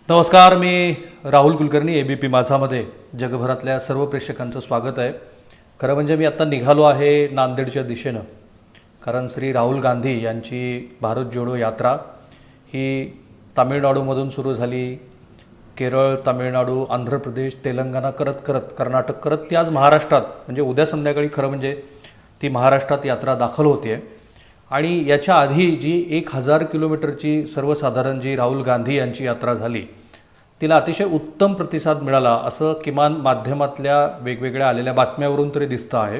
नमस्कार, मी राहुल कुलकर्णी ABP माझामध्ये जगभरातल्या सर्व प्रेक्षकांचं स्वागत आहे. खरं म्हणजे मी आत्ता निघालो आहे नांदेडच्या दिशेनं, कारण श्री राहुल गांधी यांची भारत जोडो यात्रा ही तामिळनाडूमधून सुरू झाली. केरळ, तामिळनाडू, आंध्र प्रदेश, तेलंगणा करत करत कर्नाटक करत ती आज महाराष्ट्रात, म्हणजे उद्या संध्याकाळी खरं म्हणजे ती महाराष्ट्रात यात्रा दाखल होते आहे. आणि याच्या आधी जी 1000 किलोमीटरची सर्वसाधारण जी राहुल गांधी यांची यात्रा झाली तिला अतिशय उत्तम प्रतिसाद मिळाला असं किमान माध्यमातल्या वेगवेगळ्या आलेल्या बातम्यावरून तरी दिसतं आहे.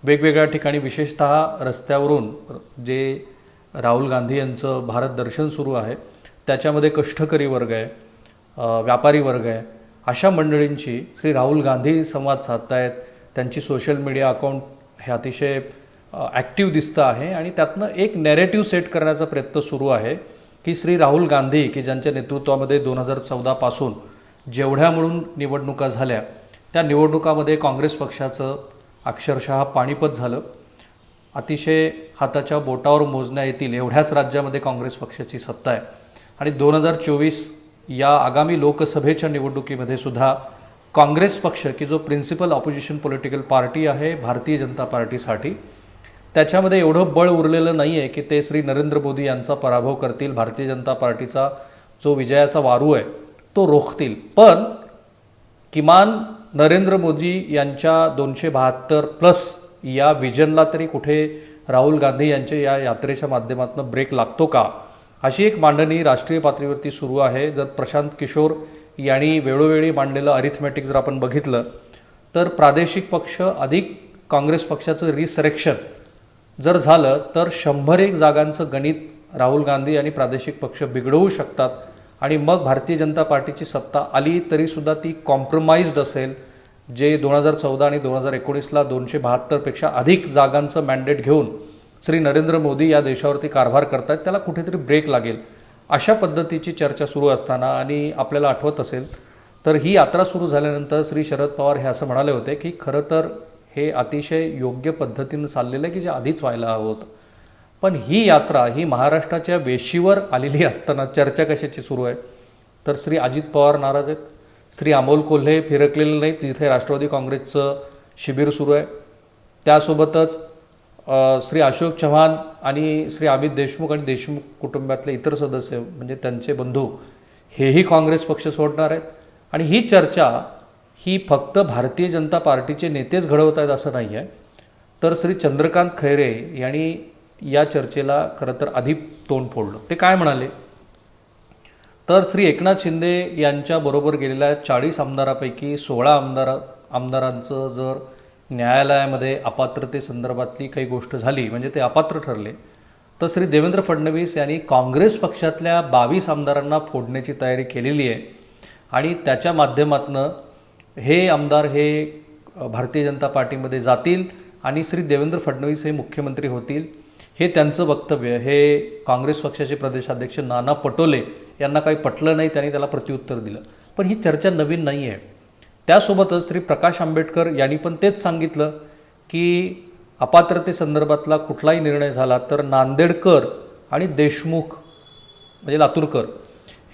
वेगवेगळ्या ठिकाणी विशेषतः रस्त्यावरून जे राहुल गांधी यांचं भारत दर्शन सुरू आहे त्याच्यामध्ये कष्टकरी वर्ग आहे, व्यापारी वर्ग आहे, अशा मंडळींची श्री राहुल गांधी संवाद साधतायत. त्यांची सोशल मीडिया अकाउंट हे अतिशय ॲक्टिव्ह दिसतं आहे आणि त्यातनं एक नॅरेटिव्ह सेट करण्याचा प्रयत्न सुरू आहे की श्री राहुल गांधी की ज्यांच्या नेतृत्वामध्ये 2014 पासून जेवढ्या म्हणून निवडणुका झाल्या त्या निवडणुकामध्ये काँग्रेस पक्षाचं अक्षरशः पाणीपत झालं. अतिशय हाताच्या बोटावर मोजण्या येतील एवढ्याच राज्यामध्ये काँग्रेस पक्षाची सत्ता आहे. आणि 2024 या आगामी लोकसभेच्या निवडणुकीमध्ये सुद्धा काँग्रेस पक्ष की जो प्रिन्सिपल ऑपोजिशन पॉलिटिकल पार्टी आहे भारतीय जनता पार्टीसाठी, त्याच्यामध्ये एवढं बळ उरलेलं नाही आहे की ते श्री नरेंद्र मोदी यांचा पराभव करतील, भारतीय जनता पार्टीचा जो विजयाचा वारू आहे तो रोखतील. पण किमान नरेंद्र मोदी यांच्या 272+ या विजनला तरी कुठे राहुल गांधी यांच्या या यात्रेच्या माध्यमातून ब्रेक लागतो का, अशी एक मांडणी राष्ट्रीय पातळीवरती सुरू आहे. जर प्रशांत किशोर यांनी वेळोवेळी मांडलेलं अरिथमॅटिक जर आपण बघितलं तर प्रादेशिक पक्ष अधिक काँग्रेस पक्षाचं रिसरेक्शन जर झालं तर 101 जागांचं गणित राहुल गांधी आणि प्रादेशिक पक्ष बिघडवू शकतात. आणि मग भारतीय जनता पार्टीची सत्ता आली तरीसुद्धा ती कॉम्प्रोमाइज्ड असेल. जे 2014 आणि 2019ला 272पेक्षा अधिक जागांचं मॅन्डेट घेऊन श्री नरेंद्र मोदी या देशावरती कारभार करतात त्याला कुठेतरी ब्रेक लागेल, अशा पद्धतीची चर्चा सुरू असताना. आणि आपल्याला आठवत असेल तर ही यात्रा सुरू झाल्यानंतर श्री शरद पवार हे असं म्हणाले होते की खरं तर हे अतिशय योग्य पद्धतीनं चाललेलं आहे की जे आधीच व्हायला हवं होतं. पण ही यात्रा ही महाराष्ट्राच्या वेशीवर आलेली असताना चर्चा कशाची सुरू आहे तर श्री अजित पवार नाराज आहेत, श्री अमोल कोल्हे फिरकलेले नाहीत जिथे राष्ट्रवादी काँग्रेसचं शिबिर सुरू आहे. त्यासोबतच श्री अशोक चव्हाण आणि श्री अमित देशमुख आणि देशमुख कुटुंबातले इतर सदस्य म्हणजे त्यांचे बंधू हेही काँग्रेस पक्ष सोडणार आहेत. आणि ही चर्चा ही फक्त भारतीय जनता पार्टीचे नेतेच घडवत आहेत असं नाही आहे, तर श्री चंद्रकांत खैरे यांनी या चर्चेला खरं तर अधिक तोंड फोडलं. ते काय म्हणाले तर श्री एकनाथ शिंदे यांच्याबरोबर गेलेल्या 40 आमदारापैकी 16 आमदारांचं जर न्यायालयामध्ये अपात्रतेसंदर्भातली काही गोष्ट झाली म्हणजे ते अपात्र ठरले तर श्री देवेंद्र फडणवीस यांनी काँग्रेस पक्षातल्या 22 आमदारांना फोडण्याची तयारी केलेली आहे. आणि त्याच्या माध्यमातून हे आमदार हे भारतीय जनता पार्टीमध्ये जातील आणि श्री देवेंद्र फडणवीस हे मुख्यमंत्री होतील, हे त्यांचं वक्तव्य. हे काँग्रेस पक्षाचे प्रदेशाध्यक्ष नाना पटोले यांना काही पटलं नाही, त्यांनी त्याला प्रत्युत्तर दिलं. पण ही चर्चा नवीन नाही आहे. त्यासोबतच श्री प्रकाश आंबेडकर यांनी पण तेच सांगितलं की अपात्रतेसंदर्भातला कुठलाही निर्णय झाला तर नांदेडकर आणि देशमुख म्हणजे लातूरकर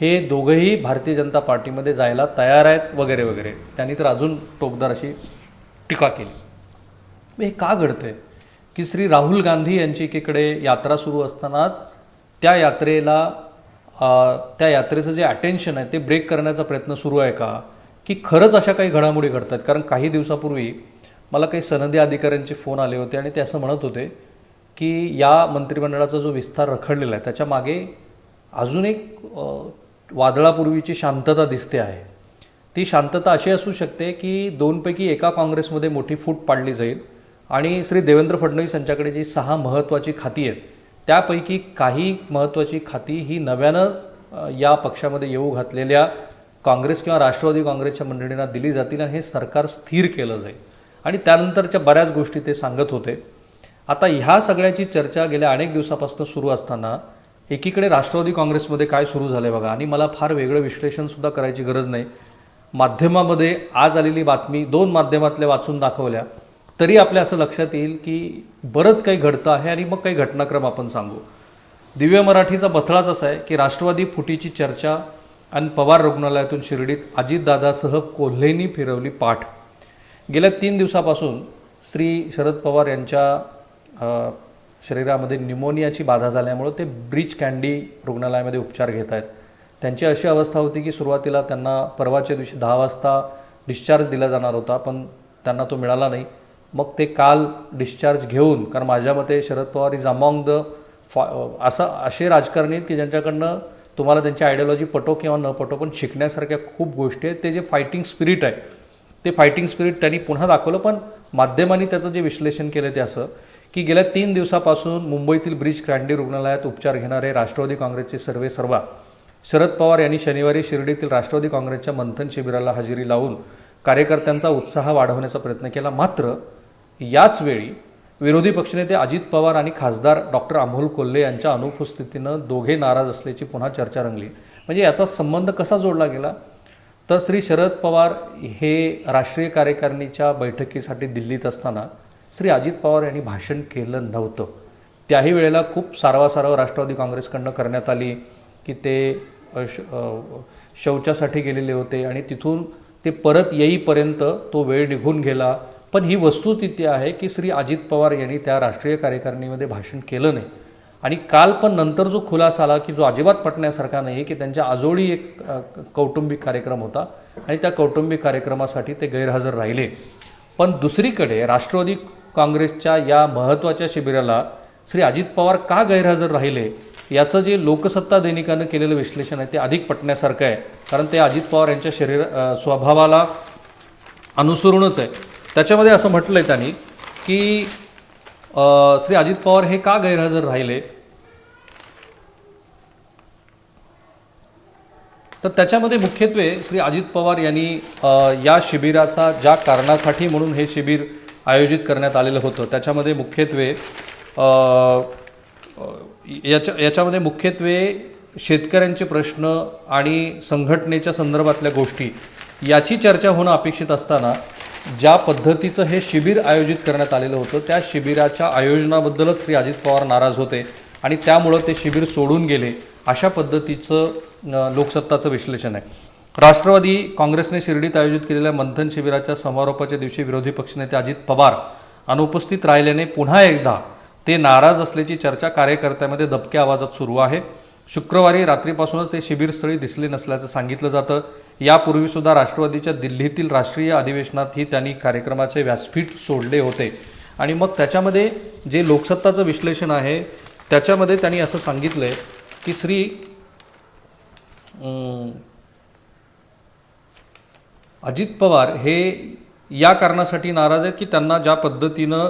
हे दोघंही भारतीय जनता पार्टीमध्ये जायला तयार आहेत वगैरे वगैरे. त्यांनी तर अजून टोकदार अशी टीका केली. हे का घडतं आहे की श्री राहुल गांधी यांची एकीकडे यात्रा सुरू असतानाच त्या यात्रेचं जे अटेन्शन आहे ते ब्रेक करण्याचा प्रयत्न सुरू आहे का, की खरंच अशा काही घडामोडी घडतात. कारण काही दिवसापूर्वी मला काही सनदी अधिकाऱ्यांचे फोन आले होते आणि ते असं म्हणत होते की या मंत्रिमंडळाचा जो विस्तार रखडलेला आहे त्याच्या मागे अजून एक वादळापूर्वीची शांतता दिसते आहे. ती शांतता अशी असू शकते की 2पैकी एका काँग्रेसमध्ये मोठी फूट पाडली जाईल आणि श्री देवेंद्र फडणवीस यांच्याकडे जी 6 महत्त्वाची खाती आहेत त्यापैकी काही महत्त्वाची खाती ही नव्यानं या पक्षामध्ये येऊ घातलेल्या काँग्रेस किंवा राष्ट्रवादी काँग्रेसच्या मंडळींना दिली जातील आणि हे सरकार स्थिर केलं जाईल. आणि त्यानंतरच्या बऱ्याच गोष्टी ते सांगत होते. आता ह्या सगळ्याची चर्चा गेल्या अनेक दिवसापासून सुरू असताना एकीकडे राष्ट्रवादी काँग्रेसमध्ये काय सुरू झालं आहे बघा. आणि मला फार वेगळं विश्लेषणसुद्धा करायची गरज नाही. माध्यमामध्ये आज आलेली बातमी 2 माध्यमातल्या वाचून दाखवल्या तरी आपल्या असं लक्षात येईल की बरंच काही घडतं आहे. आणि मग काही घटनाक्रम आपण सांगू. दिव्य मराठीचा बथळाच असा आहे की राष्ट्रवादी फुटीची चर्चा आणि पवार रुग्णालयातून शिर्डीत अजितदादासह कोल्हेंनी फिरवली पाठ. गेल्या 3 दिवसापासून श्री शरद पवार यांच्या शरीरामध्ये न्यूमोनियाची बाधा झाल्यामुळे ते ब्रीच कँडी रुग्णालयामध्ये उपचार घेत आहेत. त्यांची अशी अवस्था होती की सुरुवातीला त्यांना परवाच्या दिवशी 10 वाजता डिस्चार्ज दिला जाणार होता, पण त्यांना तो मिळाला नाही. मग ते काल डिस्चार्ज घेऊन, कारण माझ्या मते Sharad Pawar is among the असे राजकारणी आहेत की ज्यांच्याकडनं तुम्हाला त्यांची आयडियोलॉजी पटो किंवा न पटो पण शिकण्यासारख्या खूप गोष्टी आहेत. ते जे फायटिंग स्पिरिट आहे ते फायटिंग स्पिरिट त्यांनी पुन्हा दाखवलं. पण माध्यमांनी त्याचं जे विश्लेषण केलं ते असं की गेल्या 3 दिवसापासून मुंबईतील ब्रीच कँडी रुग्णालयात उपचार घेणारे राष्ट्रवादी काँग्रेसचे सर्वेसर्वा शरद पवार यांनी शनिवारी शिर्डीतील राष्ट्रवादी काँग्रेसच्या मंथन शिबिराला हजेरी लावून कार्यकर्त्यांचा उत्साह वाढवण्याचा प्रयत्न केला. मात्र याच वेळी विरोधी पक्षनेते अजित पवार आणि खासदार डॉक्टर अमोल कोल्हे यांच्या अनुपस्थितीनं दोघे नाराज असल्याची पुन्हा चर्चा रंगली. म्हणजे याचा संबंध कसा जोडला गेला तर श्री शरद पवार हे राष्ट्रीय कार्यकारिणीच्या बैठकीसाठी दिल्लीत असताना श्री अजित पवार यांनी भाषण केलं नव्हतं. त्याही वेळेला खूप सारवासारव राष्ट्रवादी काँग्रेसकडनं करण्यात आली की ते शौचासाठी गेलेले होते आणि तिथून ते परत येईपर्यंत तो वेळ निघून गेला. पण ही वस्तुस्थिती आहे की श्री अजित पवार यांनी त्या राष्ट्रीय कार्यकारिणीमध्ये भाषण केलं नाही. आणि काल पण नंतर जो खुलासा आला की जो अजिबात पटण्यासारखा नाही की त्यांच्या आजोळी एक कौटुंबिक कार्यक्रम होता आणि त्या कौटुंबिक कार्यक्रमासाठी ते गैरहजर राहिले. पण दुसरीकडे राष्ट्रवादी काँग्रेसच्या या महत्त्वाच्या शिबिराला श्री अजित पवार का गैरहजर राहिले याचं जे लोकसत्ता दैनिकानं केलेलं विश्लेषण आहे ते अधिक पटण्यासारखं आहे. कारण ते अजित पवार यांच्या स्वभावाला अनुसरूनच आहे. त्याच्यामध्ये असं म्हटलं आहे त्यांनी की श्री अजित पवार हे का गैरहजर राहिले तर त्याच्यामध्ये मुख्यत्वे श्री अजित पवार यांनी या शिबिराचा ज्या कारणासाठी म्हणून हे शिबिर आयोजित करण्यात आलेलं होतं त्याच्यामध्ये मुख्यत्वे शेतकऱ्यांचे प्रश्न आणि संघटनेच्या संदर्भातल्या गोष्टी याची चर्चा होणं अपेक्षित असताना ज्या पद्धतीचं हे शिबिर आयोजित करण्यात आलेलं होतं त्या शिबिराच्या आयोजनाबद्दलच श्री अजित पवार नाराज होते आणि त्यामुळं ते शिबिर सोडून गेले, अशा पद्धतीचं लोकसत्ताचं विश्लेषण आहे. राष्ट्रवादी काँग्रेसने शिर्डीत आयोजित केलेल्या मंथन शिबिराच्या समारोपाच्या दिवशी विरोधी पक्षनेते अजित पवार अनुपस्थित राहिल्याने पुन्हा एकदा ते नाराज असल्याची चर्चा कार्यकर्त्यांमध्ये दबक्या आवाजात सुरू आहे. शुक्रवारी रात्रीपासूनच ते शिबिरस्थळी दिसले नसल्याचं सांगितलं जातं. यापूर्वीसुद्धा राष्ट्रवादीच्या दिल्लीतील राष्ट्रीय अधिवेशनातही त्यांनी कार्यक्रमाचे व्यासपीठ सोडले होते. आणि मग त्याच्यामध्ये जे लोकसत्ताचं विश्लेषण आहे त्याच्यामध्ये त्यांनी असं सांगितलं आहे की श्री अजित पवार हे या कारणासाठी नाराज आहेत की त्यांना ज्या पद्धतीनं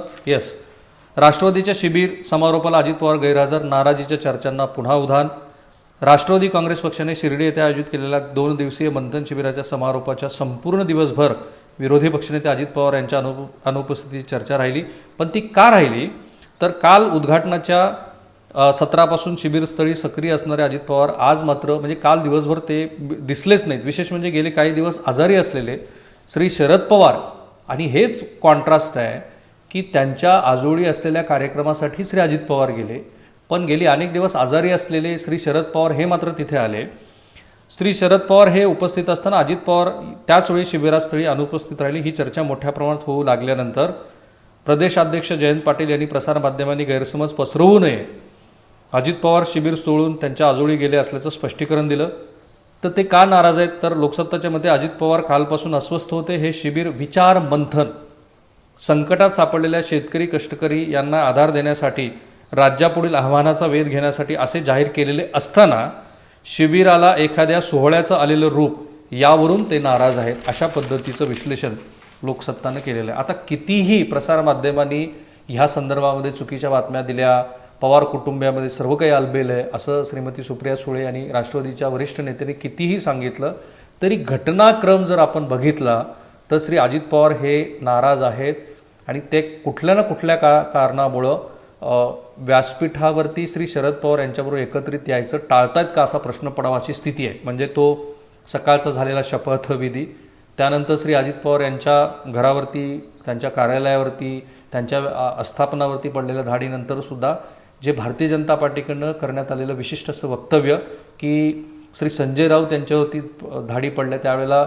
राष्ट्रवादीच्या शिबिर समारोपाला अजित पवार गैरहजर, नाराजीच्या चर्चांना पुन्हा उधाण. राष्ट्रवादी काँग्रेस पक्षाने शिर्डी येथे आयोजित केलेल्या 2 दिवसीय मंथन शिबिराच्या समारोपाच्या संपूर्ण दिवसभर विरोधी पक्षनेते अजित पवार यांच्या अनुपस्थितीची चर्चा राहिली. पण ती का राहिली तर काल उद्घाटनाच्या सत्रापासून शिबिरस्थळी सक्रिय असणारे अजित पवार आज मात्र म्हणजे काल दिवसभर ते दिसलेच नाहीत. विशेष म्हणजे गेले काही दिवस आजारी असलेले श्री शरद पवार, आणि हेच कॉन्ट्रास्ट आहे की त्यांच्या आजोळी असलेल्या कार्यक्रमासाठी श्री अजित पवार गेले, पण गेली अनेक दिवस आजारी असलेले श्री शरद पवार हे मात्र तिथे आले. श्री शरद पवार हे उपस्थित असताना अजित पवार त्याचवेळी शिबिरास्थळी अनुपस्थित राहिली. ही चर्चा मोठ्या प्रमाणात होऊ लागल्यानंतर प्रदेशाध्यक्ष जयंत पाटील यांनी प्रसारमाध्यमांनी गैरसमज पसरवू नये, अजित पवार शिबिर सोडून त्यांच्या आजोळी गेले असल्याचं स्पष्टीकरण दिलं. तर ते का नाराज आहेत तर लोकसत्ताच्या मते अजित पवार कालपासून अस्वस्थ होते. हे शिबिर विचार मंथन, संकटात सापडलेल्या शेतकरी कष्टकरी यांना आधार देण्यासाठी, राज्यापुढील आव्हानाचा वेध घेण्यासाठी असे जाहीर केलेले असताना शिबिराला एखाद्या सोहळ्याचं आलेलं रूप यावरून ते नाराज आहेत, अशा पद्धतीचं विश्लेषण लोकसत्तानं केलेलं आहे. आता कितीही प्रसारमाध्यमांनी ह्या संदर्भामध्ये चुकीच्या बातम्या दिल्या, पवार कुटुंबियामध्ये सर्व काही आलबेल आहे असं श्रीमती सुप्रिया सुळे आणि राष्ट्रवादीच्या वरिष्ठ नेत्यांनी कितीही सांगितलं तरी घटनाक्रम जर आपण बघितला तर श्री अजित पवार हे नाराज आहेत आणि ते कुठल्या ना कुठल्या कारणामुळं व्यासपीठावरती श्री शरद पवार यांच्याबरोबर एकत्रित यायचं टाळतायत का असा प्रश्न पडावाची स्थिती आहे. म्हणजे तो सकाळचा झालेला शपथविधी, त्यानंतर श्री अजित पवार यांच्या घरावरती, त्यांच्या कार्यालयावरती, त्यांच्या आस्थापनावरती पडलेल्या धाडीनंतर सुद्धा जे भारतीय जनता पार्टीकडनं करण्यात आलेलं विशिष्ट असं वक्तव्य की श्री संजय राऊत यांच्यावरती धाडी पडल्या त्यावेळेला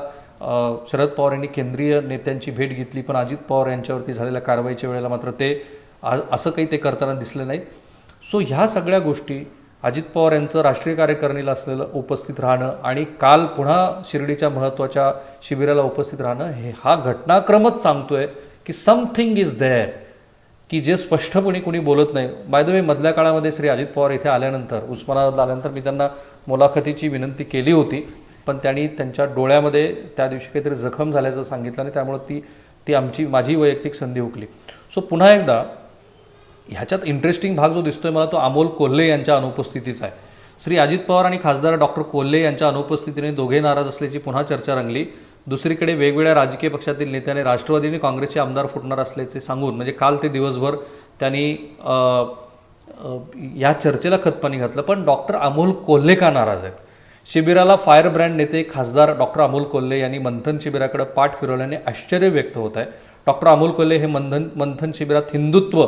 शरद पवार यांनी केंद्रीय नेत्यांची भेट घेतली, पण अजित पवार यांच्यावरती झालेल्या कारवाईच्या वेळेला मात्र ते असं काही ते करताना दिसले नाही. सो ह्या सगळ्या गोष्टी अजित पवार यांचं राष्ट्रीय कार्यकारिणीला असलेलं उपस्थित राहणं आणि काल पुन्हा शिर्डीच्या महत्त्वाच्या शिबिराला उपस्थित राहणं हा घटनाक्रमच सांगतोय की समथिंग इज देअर, की जे स्पष्टपणे कोणी बोलत नाही. बाय द वे, मधल्या काळामध्ये श्री अजित पवार इथे आल्यानंतर, उस्मानाबादला आल्यानंतर मी त्यांना मुलाखतीची विनंती केली होती, पण त्यांनी त्यांच्या डोळ्यामध्ये त्या दिवशी काहीतरी जखम झाल्याचं सांगितलं आणि त्यामुळे ती माझी वैयक्तिक संधी हुकली. सो पुन्हा एकदा ह्याच्यात इंटरेस्टिंग भाग जो दिसतोय मला तो अमोल कोल्हे यांच्या अनुपस्थितीचा आहे. श्री अजित पवार आणि खासदार डॉक्टर कोल्हे यांच्या अनुपस्थितीने दोघे नाराज असल्याची पुन्हा चर्चा रंगली. दुसरीकडे वेगवेगळ्या राजकीय पक्षातील नेत्याने राष्ट्रवादी आणि काँग्रेसचे आमदार फुटणार असल्याचे सांगून, म्हणजे काल ते दिवसभर त्यांनी या चर्चेला खतपाणी घातलं. पण डॉक्टर अमोल कोल्हे का नाराज आहेत? शिबिराला फायर ब्रँड नेते खासदार डॉक्टर अमोल कोल्हे यांनी मंथन शिबिराकडे पाठ फिरवल्याने आश्चर्य व्यक्त होत आहे. डॉक्टर अमोल कोल्हे हे मंथन शिबिरात हिंदुत्व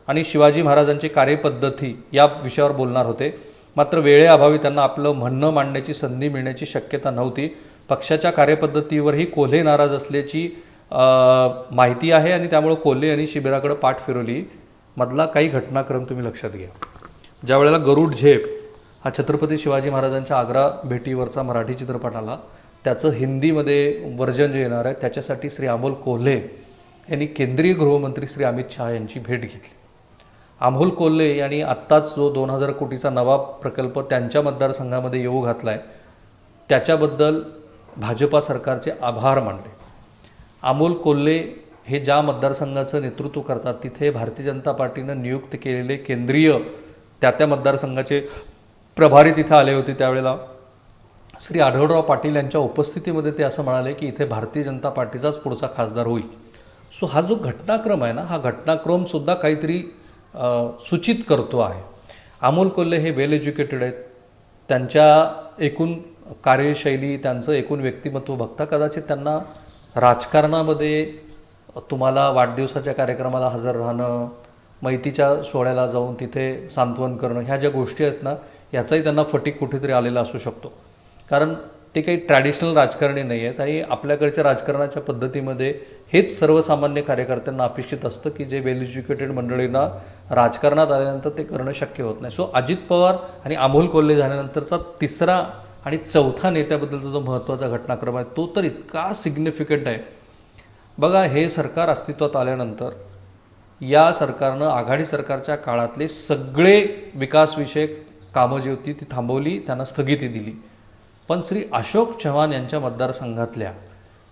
आणि शिवाजी महाराजांची कार्यपद्धती या विषयावर बोलणार होते, मात्र वेळेअभावी त्यांना आपलं म्हणणं मांडण्याची संधी मिळण्याची शक्यता नव्हती. पक्षाच्या कार्यपद्धतीवरही कोल्हे नाराज असल्याची माहिती आहे आणि त्यामुळे कोल्हे यांनी शिबिराकडे पाठ फिरवली. मधला काही घटनाक्रम तुम्ही लक्षात घ्या. ज्या वेळेला गरुड झेप हा छत्रपती शिवाजी महाराजांच्या आग्रा भेटीवरचा मराठी चित्रपट आला, त्याचं हिंदीमध्ये वर्जन जे येणार आहे त्याच्यासाठी श्री अमोल कोल्हे यांनी केंद्रीय गृहमंत्री श्री अमित शहा यांची भेट घेतली. अमोल कोल्हे यांनी आत्ताच जो 2000 कोटीचा नवा प्रकल्प त्यांच्या मतदारसंघामध्ये येऊ घातला आहे त्याच्याबद्दल भाजपा सरकारचे आभार मानले. अमोल कोल्हे हे ज्या मतदारसंघाचं नेतृत्व करतात तिथे भारतीय जनता पार्टीनं नियुक्त केलेले केंद्रीय त्या मतदारसंघाचे प्रभारी तिथे आले होते. त्यावेळेला श्री आढळराव पाटील यांच्या उपस्थितीमध्ये ते असं म्हणाले की इथे भारतीय जनता पार्टीचाच पुढचा खासदार होईल. सो हा जो घटनाक्रम आहे ना, हा घटनाक्रमसुद्धा काहीतरी सूचित करतो आहे. अमोल कोल्हे हे वेल एज्युकेटेड आहेत. त्यांच्या एकूण कार्यशैली, त्यांचं एकूण व्यक्तिमत्व बघता कदाचित त्यांना राजकारणामध्ये तुम्हाला वाढदिवसाच्या कार्यक्रमाला हजर राहणं, मैतीच्या सोहळ्याला जाऊन तिथे सांत्वन करणं, ह्या ज्या गोष्टी आहेत ना, याचाही त्यांना फटीक कुठेतरी आलेला असू शकतो. कारण ते काही ट्रॅडिशनल राजकारणी नाही आहेत आणि आपल्याकडच्या राजकारणाच्या पद्धतीमध्ये हेच सर्वसामान्य कार्यकर्त्यांना अपेक्षित असतं की जे वेल एज्युकेटेड मंडळींना राजकारणात आल्यानंतर ते करणं शक्य होत नाही. सो अजित पवार आणि अमोल कोल्हे झाल्यानंतरचा तिसरा आणि चौथा नेत्याबद्दलचा जो महत्त्वाचा घटनाक्रम आहे तो तर इतका सिग्निफिकंट आहे. बघा, हे सरकार अस्तित्वात आल्यानंतर या सरकारनं आघाडी सरकारच्या काळातले सगळे विकासविषयक कामं जी होती ती थांबवली, त्यांना स्थगिती दिली. पण श्री अशोक चव्हाण यांच्या मतदारसंघातल्या,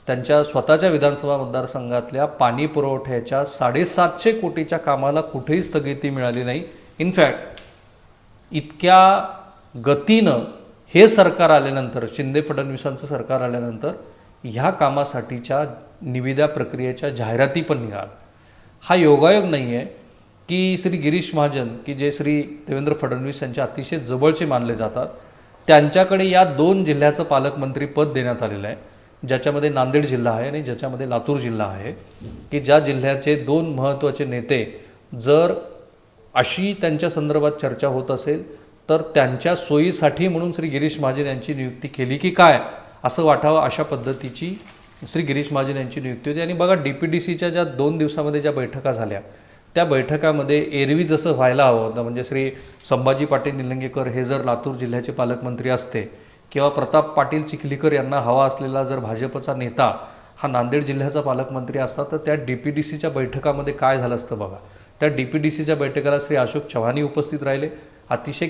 त्यांच्या स्वतःच्या विधानसभा मतदारसंघातल्या पाणी पुरवठ्याच्या 750 कोटीच्या कामाला कुठेही स्थगिती मिळाली नाही. इनफॅक्ट इतक्या गतीनं हे सरकार आल्यानंतर, शिंदे फडणवीसांचं सरकार आल्यानंतर ह्या कामासाठीच्या निविदा प्रक्रियेच्या जाहिराती पण निघाल्या. हा योगायोग नाही आहे की श्री गिरीश महाजन, की जे श्री देवेंद्र फडणवीस यांचे अतिशय जवळचे मानले जातात, त्यांच्याकडे या 2 जिल्ह्याचं पालकमंत्री पद देण्यात आलेलं आहे, ज्याच्यामध्ये नांदेड जिल्हा आहे आणि ज्याच्यामध्ये लातूर जिल्हा आहे, की ज्या जिल्ह्याचे 2 महत्त्वाचे नेते जर अशी त्यांच्या संदर्भात चर्चा होत असेल तर त्यांच्या सोयीसाठी म्हणून श्री गिरीश महाजन यांची नियुक्ती केली की काय असं वाटावं, अशा पद्धतीची श्री गिरीश महाजन यांची नियुक्ती होती. आणि बघा, DPDCच्या ज्या 2 दिवसामध्ये ज्या बैठका झाल्या त्या बैठकामध्ये एरवी जसं व्हायला हवं होतं, म्हणजे श्री संभाजी पाटील निलंगेकर हे जर लातूर जिल्ह्याचे पालकमंत्री असते किंवा प्रताप पाटील चिखलीकर यांना हवा असलेला जर भाजपचा नेता हा नांदेड जिल्ह्याचा पालकमंत्री असता तर त्या DPDCच्या बैठकामध्ये काय झालं असतं बघा. त्या DPDCच्या बैठकाला श्री अशोक चव्हाणी उपस्थित राहिले. अतिशय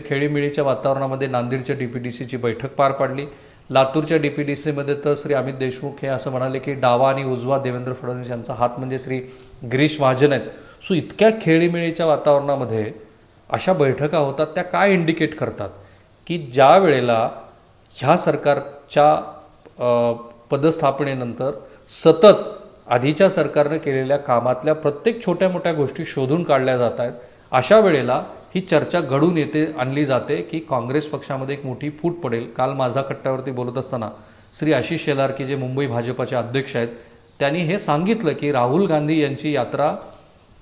खेळीमेळीच्या वातावरणामध्ये नांदेडच्या DPDCची बैठक पार पाडली. लातूरच्या DPDCमध्ये तर श्री अमित देशमुख हे असं म्हणाले की डावा आणि उजवा देवेंद्र फडणवीस यांचा हात म्हणजे श्री गिरीश महाजन आहेत. सो इतक्या खेळीमेळीच्या वातावरणामध्ये अशा बैठका होतात, त्या काय इंडिकेट करतात की ज्या वेळेला ह्या सरकारच्या पदस्थापनेनंतर सतत आधीच्या सरकारनं केलेल्या कामातल्या प्रत्येक छोट्या मोठ्या गोष्टी शोधून काढल्या जात आहेत, अशा वेळेला ही चर्चा घडून येते, आणली जाते की काँग्रेस पक्षामध्ये एक मोठी फूट पडेल. काल माझा कट्ट्यावरती बोलत असताना श्री आशिष शेलार, की जे मुंबई भाजपाचे अध्यक्ष आहेत, त्यांनी हे सांगितलं की राहुल गांधी यांची यात्रा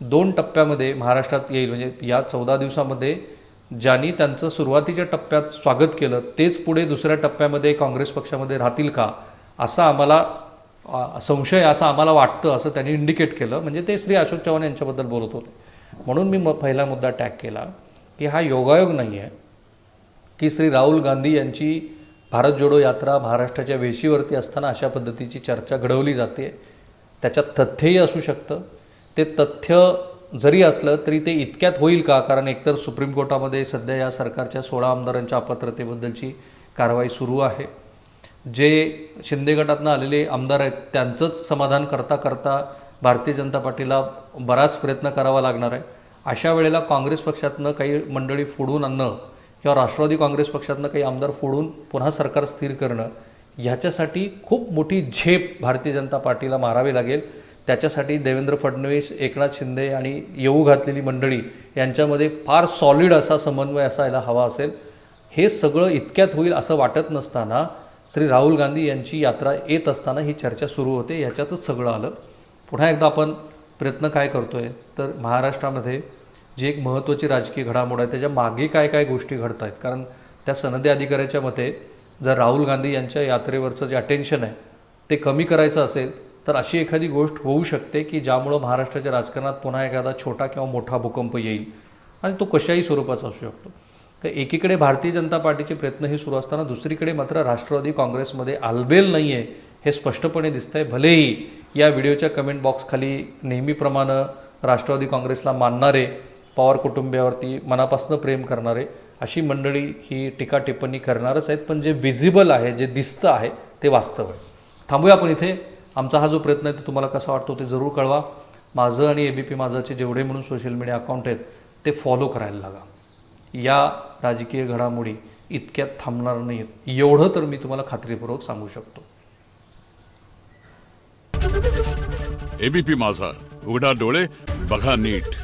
2 टप्प्यामध्ये महाराष्ट्रात येईल. म्हणजे या 14 दिवसामध्ये ज्यांनी त्यांचं सुरुवातीच्या टप्प्यात स्वागत केलं तेच पुढे दुसऱ्या टप्प्यामध्ये काँग्रेस पक्षामध्ये राहतील का असा आम्हाला संशय, असं आम्हाला वाटतं, असं त्यांनी इंडिकेट केलं. म्हणजे ते श्री अशोक चव्हाण यांच्याबद्दल बोलत होते. म्हणून मी पहिला मुद्दा टॅग केला की हा योगायोग नाही आहे की श्री राहुल गांधी यांची भारत जोडो यात्रा महाराष्ट्राच्या वेशीवरती असताना अशा पद्धतीची चर्चा घडवली जाते. त्याच्यात तथ्यही असू शकतं. ते तथ्य जरी असलं तरी ते इतक्यात होईल का? कारण एकतर सुप्रीम कोर्टामध्ये सध्या या सरकारच्या 16 आमदारांच्या अपात्रतेबद्दलची कारवाई सुरू आहे. जे शिंदे गटातनं आलेले आमदार आहेत त्यांचंच समाधान करता करता भारतीय जनता पार्टीला बराच प्रयत्न करावा लागणार आहे. अशा वेळेला काँग्रेस पक्षातनं काही मंडळी फोडून आणणं किंवा राष्ट्रवादी काँग्रेस पक्षातनं काही आमदार फोडून पुन्हा सरकार स्थिर करणं, ह्याच्यासाठी खूप मोठी झेप भारतीय जनता पार्टीला मारावी लागेल. त्याच्यासाठी देवेंद्र फडणवीस, एकनाथ शिंदे आणि येऊ घातलेली मंडळी यांच्यामध्ये फार सॉलिड असा समन्वय असायला हवा असेल. हे सगळं इतक्यात होईल असं वाटत नसताना श्री राहुल गांधी यांची यात्रा येत असताना ही चर्चा सुरू होते. याच्यातच सगळं आलं. पुन्हा एकदा आपण प्रयत्न काय करतो आहे तर महाराष्ट्रामध्ये जी एक महत्त्वाची राजकीय घडामोड आहे त्याच्या मागे काय काय गोष्टी घडत आहेत. कारण त्या सनदी अधिकाऱ्याच्या मते जर राहुल गांधी यांच्या यात्रेवरचं जे अटेन्शन आहे ते कमी करायचं असेल तर अशी एखादी गोष्ट होऊ शकते की ज्यामुळं महाराष्ट्राच्या राजकारणात पुन्हा एखादा छोटा किंवा मोठा भूकंप येईल आणि तो कशाही स्वरूपाचा असू शकतो. तर एकीकडे भारतीय जनता पार्टीचे प्रयत्नही सुरू असताना दुसरीकडे मात्र राष्ट्रवादी काँग्रेसमध्ये आलबेल नाही आहे हे स्पष्टपणे दिसतंय. भलेही या व्हिडिओच्या कमेंट बॉक्सखाली नेहमीप्रमाणे राष्ट्रवादी काँग्रेसला मानणारे, पवार कुटुंबियावरती मनापासून प्रेम करणारे अशी मंडळी ही टीका टिप्पणी करणारच आहेत. पण जे विजिबल आहे, जे दिसतं आहे ते वास्तव आहे. थांबूया आपण इथे. आमचा हा जो प्रयत्न आहे तो तुम्हाला कसा वाटतो ते जरूर कळवा. माझं आणि ABP माझाचे जेवढे म्हणून सोशल मीडिया अकाउंट आहेत ते फॉलो करायला लागा. या राजकीय घडामोडी इतक्यात थांबणार नाहीत एवढं तर मी तुम्हाला खात्रीपूर्वक सांगू शकतो. ABP माझा, उघडा डोळे बघा नीट.